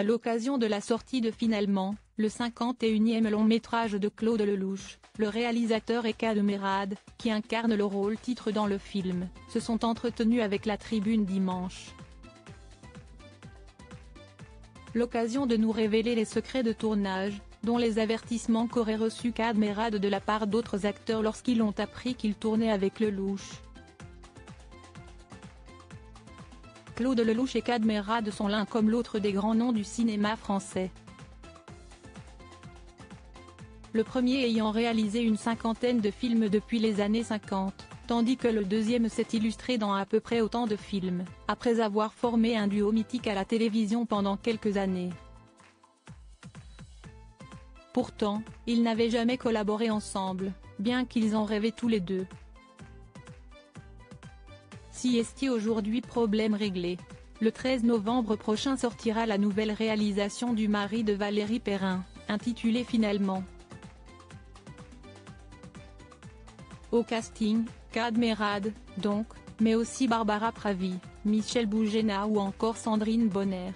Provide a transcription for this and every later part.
À l'occasion de la sortie de Finalement, le 51e long-métrage de Claude Lelouch, le réalisateur et Kad Merad, qui incarne le rôle titre dans le film, se sont entretenus avec la Tribune dimanche. L'occasion de nous révéler les secrets de tournage, dont les avertissements qu'aurait reçus Kad Merad de la part d'autres acteurs lorsqu'ils ont appris qu'il tournait avec Lelouch. Claude Lelouch et Kad Merad sont l'un comme l'autre des grands noms du cinéma français. Le premier ayant réalisé une cinquantaine de films depuis les années 50, tandis que le deuxième s'est illustré dans à peu près autant de films, après avoir formé un duo mythique à la télévision pendant quelques années. Pourtant, ils n'avaient jamais collaboré ensemble, bien qu'ils en rêvaient tous les deux. Si est aujourd'hui problème réglé. Le 13 novembre prochain sortira la nouvelle réalisation du mari de Valérie Perrin, intitulée Finalement. Au casting, Kad Merad, donc, mais aussi Barbara Pravi, Michel Bougena ou encore Sandrine Bonner.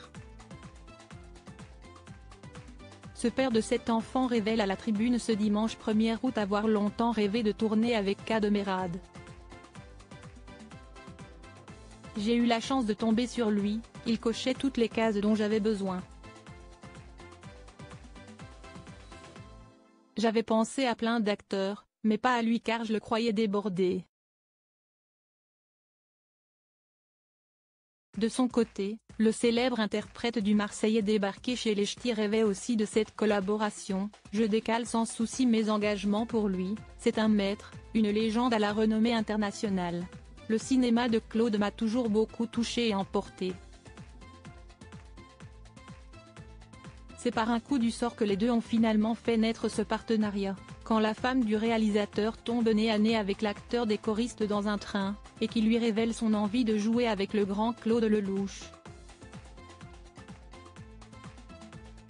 Ce père de 7 enfants révèle à la Tribune ce dimanche 1er août avoir longtemps rêvé de tourner avec Kad Merad. J'ai eu la chance de tomber sur lui, il cochait toutes les cases dont j'avais besoin. J'avais pensé à plein d'acteurs, mais pas à lui car je le croyais débordé. De son côté, le célèbre interprète du Marseillais débarqué chez les Ch'tis rêvait aussi de cette collaboration. Je décale sans souci mes engagements pour lui, c'est un maître, une légende à la renommée internationale. Le cinéma de Claude m'a toujours beaucoup touché et emporté. C'est par un coup du sort que les deux ont finalement fait naître ce partenariat, quand la femme du réalisateur tombe nez à nez avec l'acteur des choristes dans un train, et qui lui révèle son envie de jouer avec le grand Claude Lelouch.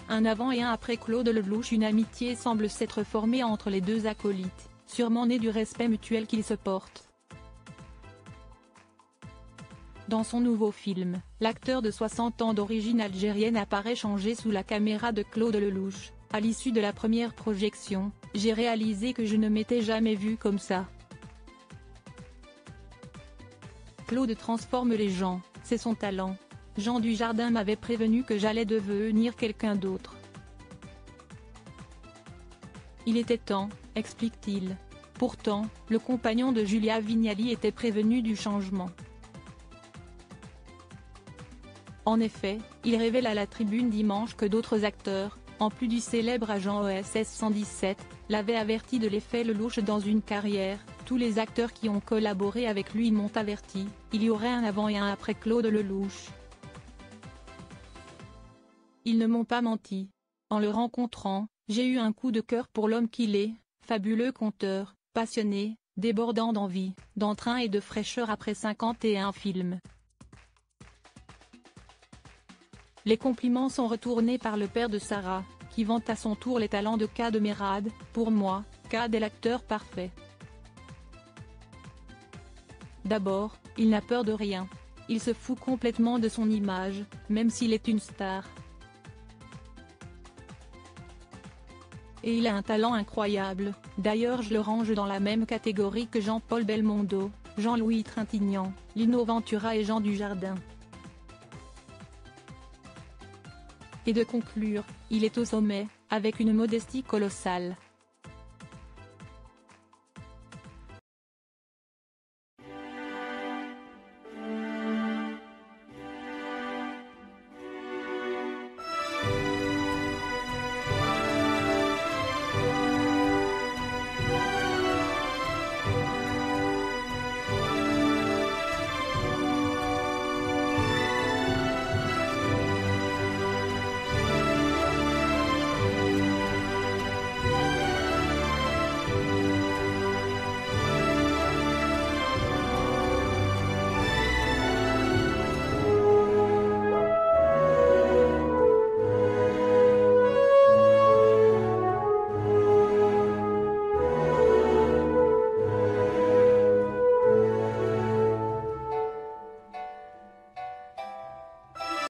Un avant et un après Claude Lelouch, une amitié semble s'être formée entre les deux acolytes, sûrement née du respect mutuel qu'ils se portent. Dans son nouveau film, l'acteur de 60 ans d'origine algérienne apparaît changé sous la caméra de Claude Lelouch. À l'issue de la première projection, j'ai réalisé que je ne m'étais jamais vu comme ça. Claude transforme les gens, c'est son talent. Jean Dujardin m'avait prévenu que j'allais devenir quelqu'un d'autre. Il était temps, explique-t-il. Pourtant, le compagnon de Julia Vignali était prévenu du changement. En effet, il révèle à la Tribune dimanche que d'autres acteurs, en plus du célèbre agent OSS 117, l'avaient averti de l'effet Lelouch dans une carrière. Tous les acteurs qui ont collaboré avec lui m'ont averti, il y aurait un avant et un après Claude Lelouch. Ils ne m'ont pas menti. En le rencontrant, j'ai eu un coup de cœur pour l'homme qu'il est, fabuleux conteur, passionné, débordant d'envie, d'entrain et de fraîcheur après 51 films. Les compliments sont retournés par le père de Sarah, qui vante à son tour les talents de Kad Merad. Pour moi, Kad est l'acteur parfait. D'abord, il n'a peur de rien. Il se fout complètement de son image, même s'il est une star. Et il a un talent incroyable, d'ailleurs je le range dans la même catégorie que Jean-Paul Belmondo, Jean-Louis Trintignant, Lino Ventura et Jean Dujardin. Et de conclure, il est au sommet, avec une modestie colossale.